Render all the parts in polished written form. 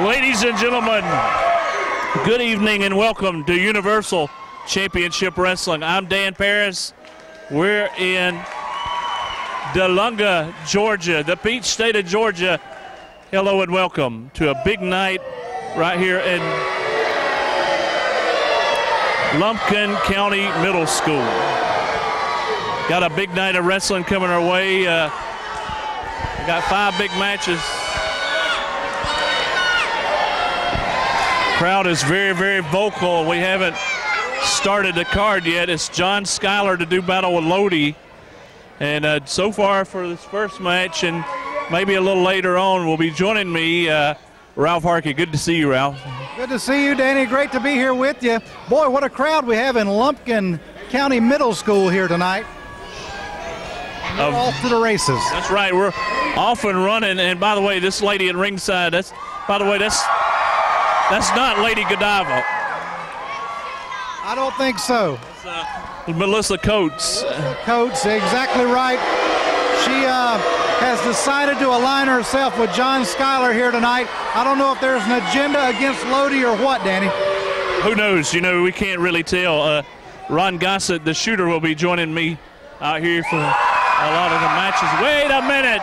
Ladies and gentlemen, good evening and welcome to Universal Championship Wrestling. I'm Dan Paris. We're in Dahlonega, Georgia, the Peach State of Georgia. Hello and welcome to a big night right here in Lumpkin County Middle School. Got a big night of wrestling coming our way. We got 5 big matches. Crowd is very, very vocal. We haven't started the card yet. It's John Skyler to do battle with Lodi. And so far for this first match, and maybe a little later on, will be joining me, Ralph Harkey. Good to see you, Ralph. Good to see you, Danny. Great to be here with you. Boy, what a crowd we have in Lumpkin County Middle School here tonight. We're off to the races. That's right. We're off and running. And by the way, this lady at ringside, that's not Lady Godiva. I don't think so. It's Melissa Coates. Coates, exactly right. She has decided to align herself with John Skyler here tonight. I don't know if there's an agenda against Lodi or what, Danny. Who knows? You know, we can't really tell. Ron Gossett, the shooter, will be joining me out here for a lot of the matches. Wait a minute.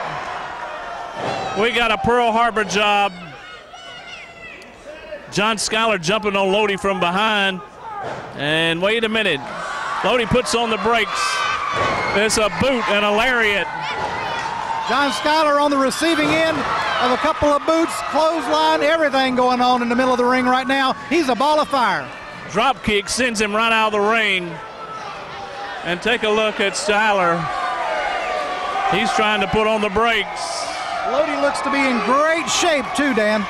We got a Pearl Harbor job. John Skyler jumping on Lodi from behind. And wait a minute. Lodi puts on the brakes. It's a boot and a lariat. John Skyler on the receiving end of a couple of boots, clothesline, everything going on in the middle of the ring right now. He's a ball of fire. Drop kick sends him right out of the ring. And take a look at Skyler. He's trying to put on the brakes. Lodi looks to be in great shape too, Dan.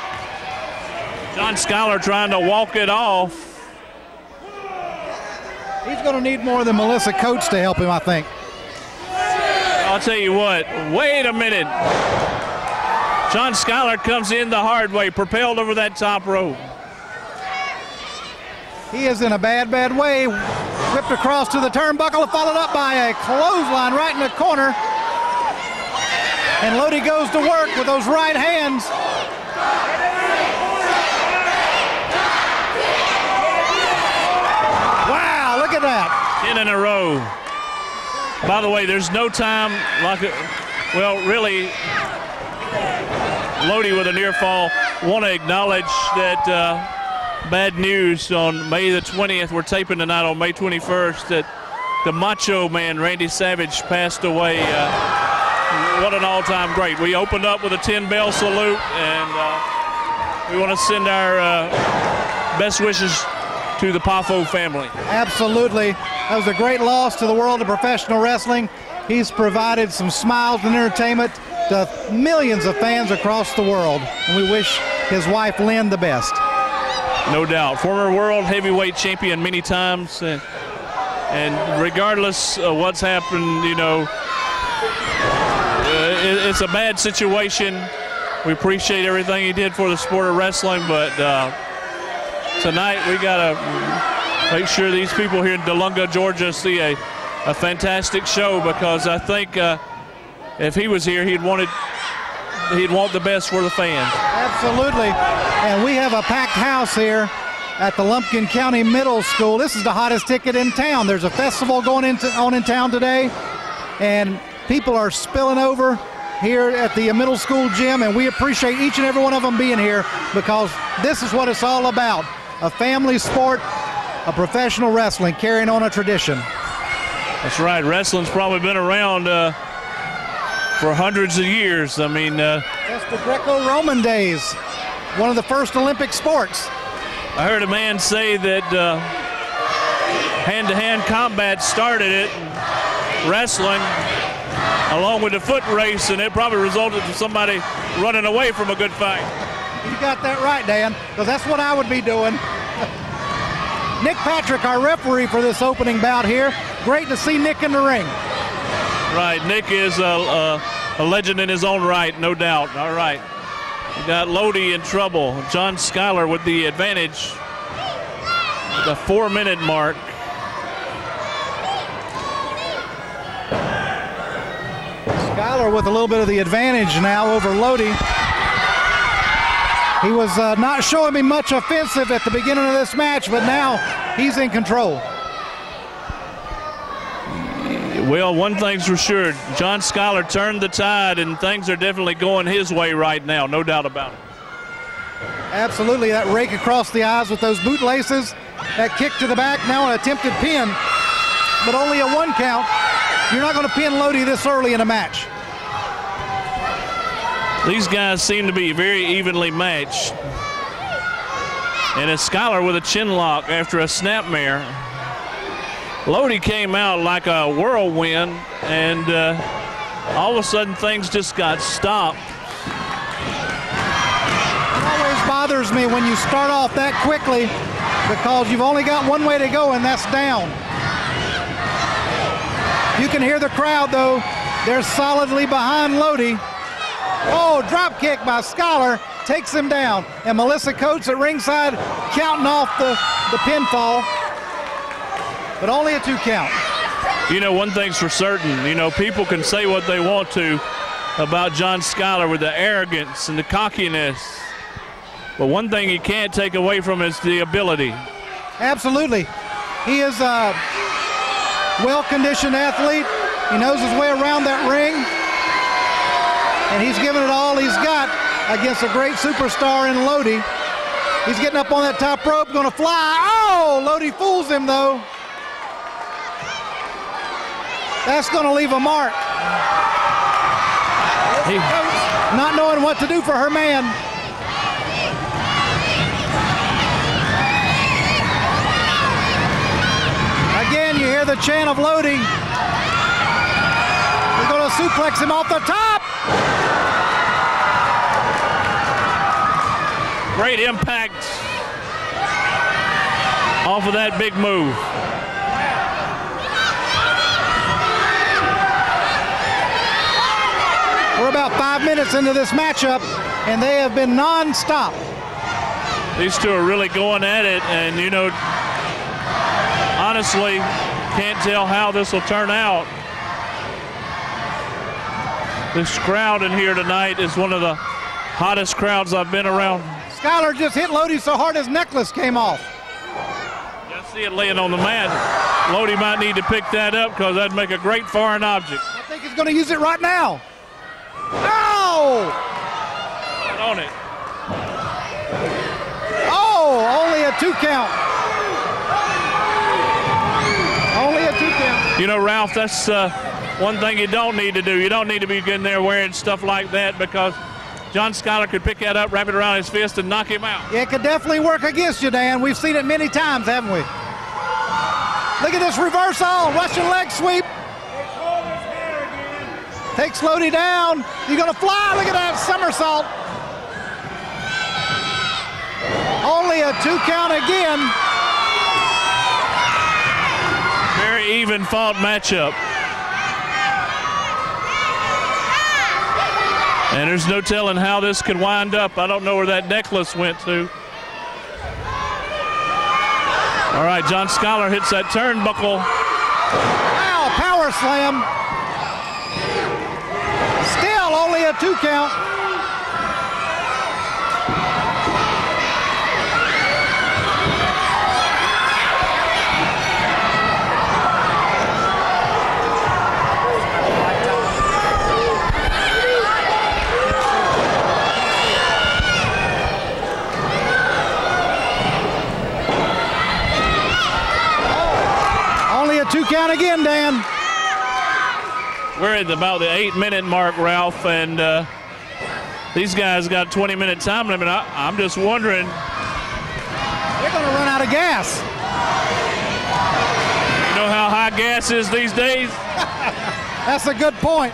John Skyler trying to walk it off. He's going to need more than Melissa Coates to help him, I think. I'll tell you what, wait a minute. John Skyler comes in the hard way, propelled over that top rope. He is in a bad, bad way. Whipped across to the turnbuckle, followed up by a clothesline right in the corner. And Lodi goes to work with those right hands. Wow, look at that. 10 in a row. By the way, there's no time like it. Well, really, Lodi with a near fall. Want to acknowledge that bad news on May the 20th. We're taping tonight on May 21st that the Macho Man, Randy Savage, passed away. What an all-time great. We opened up with a 10-bell salute, and we want to send our best wishes to the Poffo family. Absolutely. That was a great loss to the world of professional wrestling. He's provided some smiles and entertainment to millions of fans across the world. And we wish his wife, Lynn, the best. No doubt. Former world heavyweight champion many times. And regardless of what's happened, you know, it's a bad situation. We appreciate everything he did for the sport of wrestling, but tonight we got to make sure these people here in Dahlonega, Georgia see a fantastic show, because I think if he was here, he'd want the best for the fans. Absolutely. And we have a packed house here at the Lumpkin County Middle School. This is the hottest ticket in town. There's a festival going on in town today, and people are spilling over here at the middle school gym, and we appreciate each and every one of them being here, because this is what it's all about. A family sport, a professional wrestling, carrying on a tradition. That's right. Wrestling's probably been around for hundreds of years. I mean, that's the Greco-Roman days. One of the first Olympic sports. I heard a man say that hand-to-hand combat started it, wrestling, along with the foot race, and it probably resulted in somebody running away from a good fight. You got that right, Dan, because that's what I would be doing. Nick Patrick, our referee for this opening bout here. Great to see Nick in the ring. Right, Nick is a legend in his own right, no doubt. All right, we got Lodi in trouble. John Skyler with the advantage, the 4-minute mark. Skyler with a little bit of the advantage now over Lodi. He was not showing me much offensive at the beginning of this match, but now he's in control. Well, one thing's for sure, John Skyler turned the tide, and things are definitely going his way right now, no doubt about it. Absolutely, that rake across the eyes with those bootlaces, that kick to the back, now an attempted pin, but only a 1 count. You're not going to pin Lodi this early in a match. These guys seem to be very evenly matched. And it's Skyler with a chin lock after a snapmare. Lodi came out like a whirlwind, and all of a sudden things just got stopped. It always bothers me when you start off that quickly because you've only got one way to go, and that's down. You can hear the crowd, though. They're solidly behind Lodi. Oh, drop kick by Skyler takes him down. And Melissa Coates at ringside counting off the pinfall. But only a 2 count. You know, one thing's for certain. You know, people can say what they want to about John Skyler with the arrogance and the cockiness. But one thing you can't take away from is the ability. Absolutely. He is a well-conditioned athlete. He knows his way around that ring. And he's given it all he's got against a great superstar in Lodi. He's getting up on that top rope, going to fly. Oh, Lodi fools him, though. That's going to leave a mark. Not knowing what to do for her man. Again, you hear the chant of Lodi. They're going to suplex him off the top. Great impact off of that big move. We're about 5 minutes into this matchup, and they have been non-stop. These two are really going at it, and you know, honestly, can't tell how this will turn out. This crowd in here tonight is one of the hottest crowds I've been around. Skyler just hit Lodi so hard his necklace came off. I see it laying on the mat. Lodi might need to pick that up because that'd make a great foreign object. I think he's going to use it right now. Oh! Right on it. Oh, only a 2 count. Only a 2 count. You know, Ralph, that's one thing you don't need to do. You don't need to be getting there wearing stuff like that because John Skyler could pick that up, wrap it around his fist, and knock him out. Yeah, it could definitely work against you, Dan. We've seen it many times, haven't we? Look at this reversal, Russian leg sweep. Takes Lodi down. You're going to fly. Look at that somersault. Only a 2 count again. Very even fought matchup. And there's no telling how this could wind up. I don't know where that necklace went to. All right, John Skyler hits that turnbuckle. Wow, power slam. Still only a 2 count. Only a 2 count again, Dan. We're at about the 8-minute mark, Ralph, and these guys got a 20-minute time limit. I'm just wondering. They're going to run out of gas. You know how high gas is these days? That's a good point.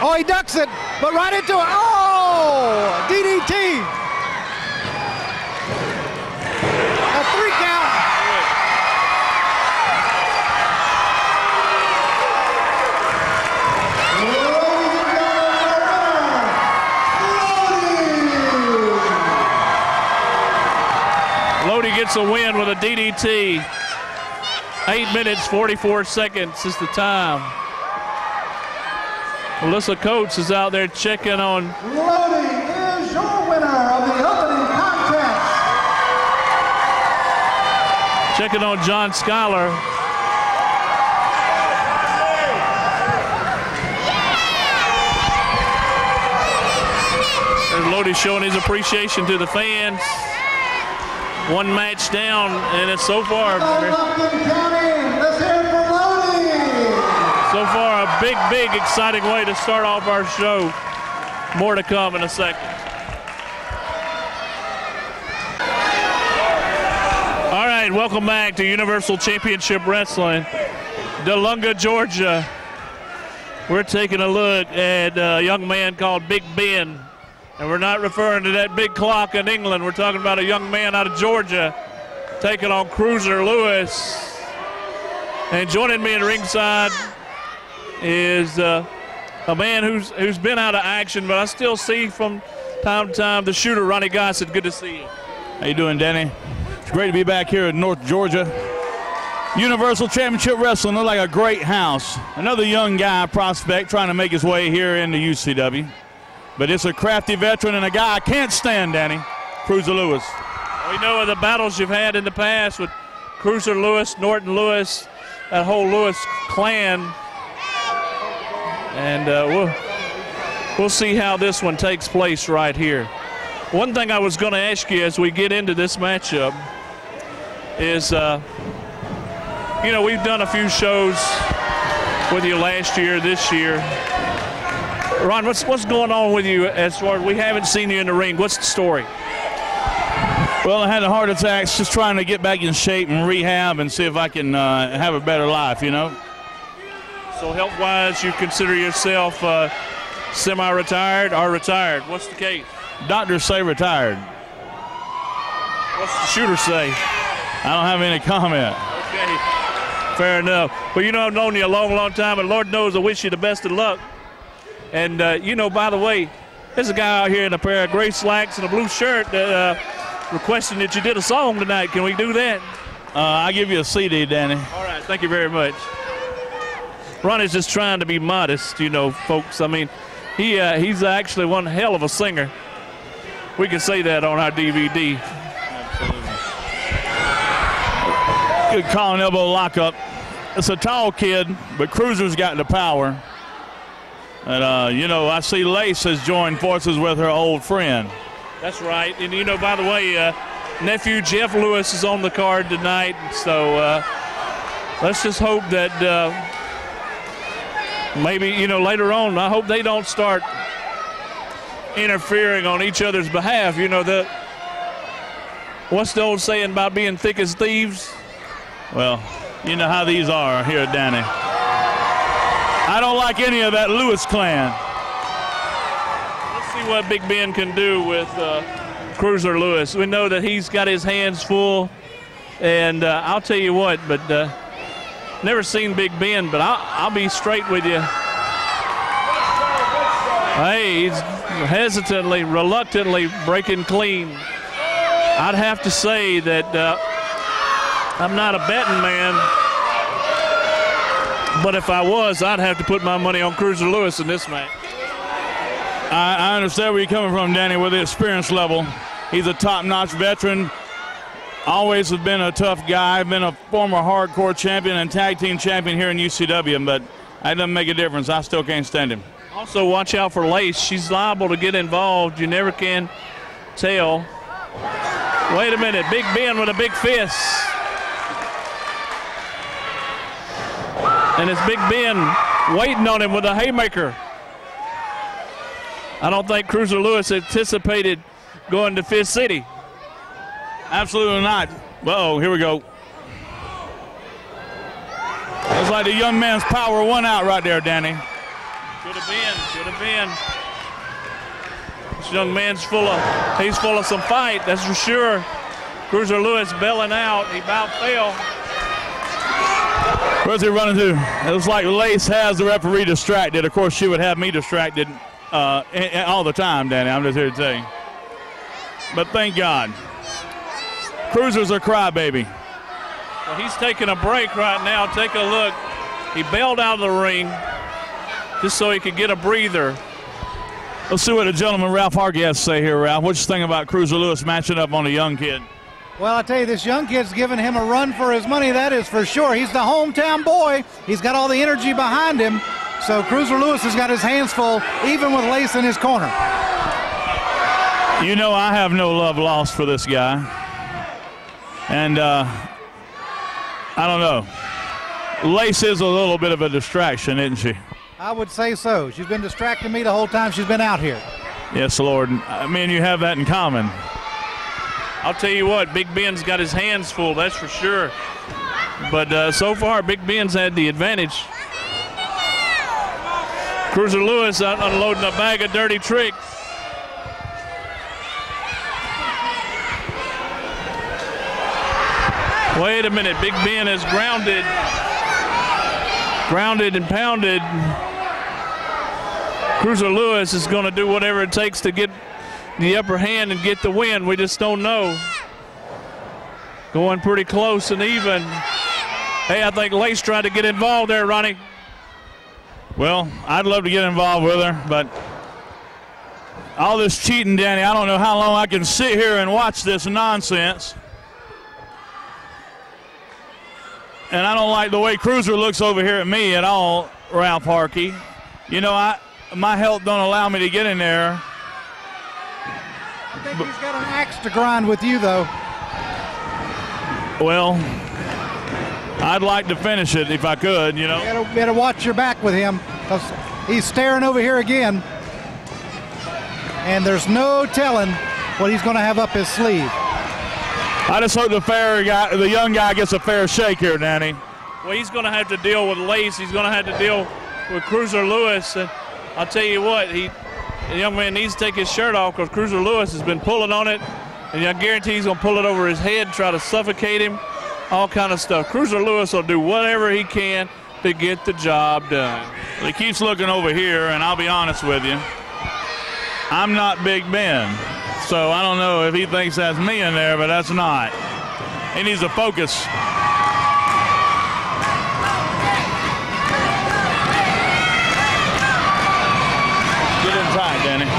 Oh, he ducks it, but right into it. Oh, DDT. A 3 count. Lodi gets a win with a DDT. 8 minutes, 44 seconds is the time. Melissa Coates is out there checking on. Lodi is your winner of the opening contest. Checking on John Skyler. There's Lodi showing his appreciation to the fans. One match down, and it's so far. So far, a big, exciting way to start off our show. More to come in a second. All right, welcome back to Universal Championship Wrestling, Dahlonega, Georgia. We're taking a look at a young man called Big Ben. And we're not referring to that big clock in England. We're talking about a young man out of Georgia taking on Cruiser Lewis. And joining me in ringside is a man who's been out of action, but I still see from time to time the shooter, Ronnie Gossett. Good to see you. How you doing, Danny? It's great to be back here in North Georgia. Universal Championship Wrestling looked like a great house. Another young guy, prospect, trying to make his way here into UCW. But it's a crafty veteran and a guy I can't stand, Danny, Cruiser Lewis. We know of the battles you've had in the past with Cruiser Lewis, Norton Lewis, that whole Lewis clan. And we'll see how this one takes place right here. One thing I was going to ask you as we get into this matchup is, you know, we've done a few shows with you last year, this year. Ron, what's going on with you as far as we haven't seen you in the ring? What's the story? Well, I had a heart attack, just trying to get back in shape and rehab and see if I can have a better life, you know. So health-wise, you consider yourself semi-retired or retired? What's the case? Doctors say retired. What's the shooter say? I don't have any comment. Okay, fair enough. Well, you know, I've known you a long, long time, and Lord knows I wish you the best of luck. And, you know, by the way, there's a guy out here in a pair of gray slacks and a blue shirt requesting that you did a song tonight. Can we do that? I'll give you a CD, Danny. All right, thank you very much. Ronnie's just trying to be modest, you know, folks. I mean, he's actually one hell of a singer. We can say that on our DVD. Good collar elbow lockup. It's a tall kid, but Cruiser's got the power. And, you know, I see Lace has joined forces with her old friend. That's right. And, you know, by the way, nephew Jeff Lewis is on the card tonight. So let's just hope that maybe, you know, later on, I hope they don't start interfering on each other's behalf. You know, what's the old saying about being thick as thieves? Well, you know how these are here at Danny. I don't like any of that Lewis clan. Let's see what Big Ben can do with Cruiser Lewis. We know that he's got his hands full, and I'll tell you what, but never seen Big Ben, but I'll be straight with you. Hey, he's hesitantly, reluctantly breaking clean. I'd have to say that I'm not a betting man, but if I was, I'd have to put my money on Cruiser Lewis in this match. I understand where you're coming from, Danny, with the experience level. He's a top-notch veteran. Always has been a tough guy. Been a former hardcore champion and tag team champion here in UCW, but that doesn't make a difference. I still can't stand him. Also, watch out for Lace. She's liable to get involved. You never can tell. Wait a minute. Big Ben with a big fist. And it's Big Ben waiting on him with a haymaker. I don't think Cruiser Lewis anticipated going to Fist City. Absolutely not. Uh-oh, here we go. It's like the young man's power won out right there, Danny. Could have been, could have been. This young man's he's full of some fight, that's for sure. Cruiser Lewis bailing out, he about fell. Where's he running to? It looks like Lace has the referee distracted. Of course, she would have me distracted all the time, Danny. I'm just here to tell you. But thank God. Cruiser's a crybaby. Well, he's taking a break right now. Take a look. He bailed out of the ring. just so he could get a breather. Let's see what the gentleman Ralph Harkey has to say here, Ralph. What you think about Cruiser Lewis matching up on a young kid? Well, I tell you, this young kid's giving him a run for his money, that is for sure. He's the hometown boy. He's got all the energy behind him. So Cruiser Lewis has got his hands full, even with Lace in his corner. You know, I have no love lost for this guy. And I don't know. Lace is a little bit of a distraction, isn't she? I would say so. She's been distracting me the whole time she's been out here. Yes, Lord. I mean, you have that in common. I'll tell you what, Big Ben's got his hands full, that's for sure. But so far, Big Ben's had the advantage. Cruiser Lewis out unloading a bag of dirty tricks. Wait a minute, Big Ben is grounded and pounded. Cruiser Lewis is going to do whatever it takes to get the upper hand and get the win. We just don't know. Going pretty close and even. Hey, I think Lace tried to get involved there, Ronnie. Well, I'd love to get involved with her, but all this cheating, Danny, I don't know how long I can sit here and watch this nonsense. And I don't like the way Cruiser looks over here at me at all, Ralph Harkey. You know, my health don't allow me to get in there. I think he's got an axe to grind with you, though. Well, I'd like to finish it if I could, you know. You better watch your back with him, because he's staring over here again. And there's no telling what he's going to have up his sleeve. I just hope the young guy gets a fair shake here, Danny. Well, he's going to have to deal with Lace. He's going to have to deal with Cruiser Lewis. And I'll tell you what, the young man needs to take his shirt off, because Cruiser Lewis has been pulling on it. And I guarantee he's going to pull it over his head, try to suffocate him, all kind of stuff. Cruiser Lewis will do whatever he can to get the job done. Well, he keeps looking over here, and I'll be honest with you. I'm not Big Ben. So I don't know if he thinks that's me in there, but that's not. He needs to focus. Get inside, Danny.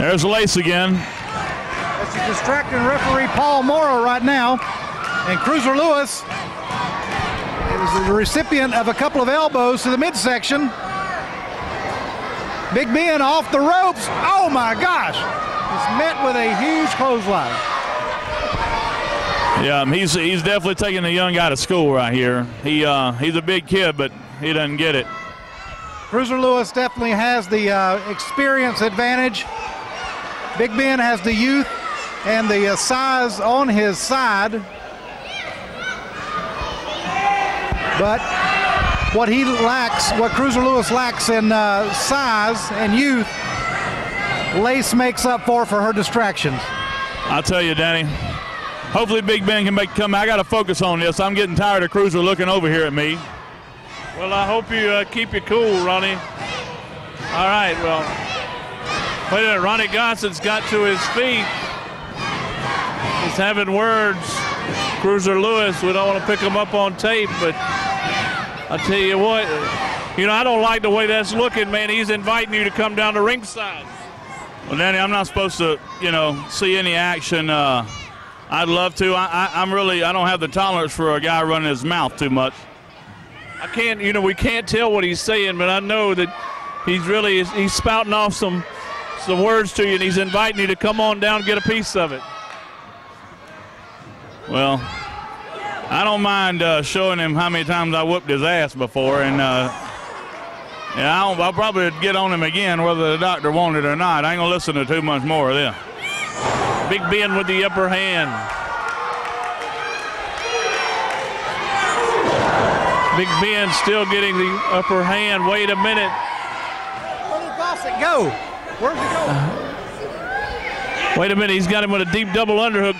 There's Lace again. That's distracting referee Paul Morrow right now. And Cruiser Lewis is the recipient of a couple of elbows to the midsection. Big Ben off the ropes. Oh my gosh. He's met with a huge clothesline. Yeah, he's definitely taking the young guy to school right here. He's a big kid, but he doesn't get it. Cruiser Lewis definitely has the experience advantage. Big Ben has the youth and the size on his side. But what he lacks, what Cruiser Lewis lacks in size and youth, Lace makes up for her distractions. I'll tell you, Danny, hopefully Big Ben can come. I got to focus on this. I'm getting tired of Cruiser looking over here at me. Well, I hope you keep you cool, Ronnie. All right, well, wait a minute. Ronnie Gosson's got to his feet. He's having words. Cruiser Lewis, we don't want to pick him up on tape, but I'll tell you what, I don't like the way that's looking, man. He's inviting you to come down to ringside. Well, Danny, I'm not supposed to, see any action. I'd love to. I don't have the tolerance for a guy running his mouth too much. I can't, we can't tell what he's saying, but I know that he's spouting off some words to you, and he's inviting you to come on down and get a piece of it. Well, I don't mind showing him how many times I whooped his ass before, and I'll probably get on him again whether the doctor wanted it or not. I ain't gonna listen to too much more of this. Big Ben with the upper hand. Big Ben still getting the upper hand. Wait a minute. Where did Gossett go? Where's he going? Wait a minute, he's got him with a deep double underhook.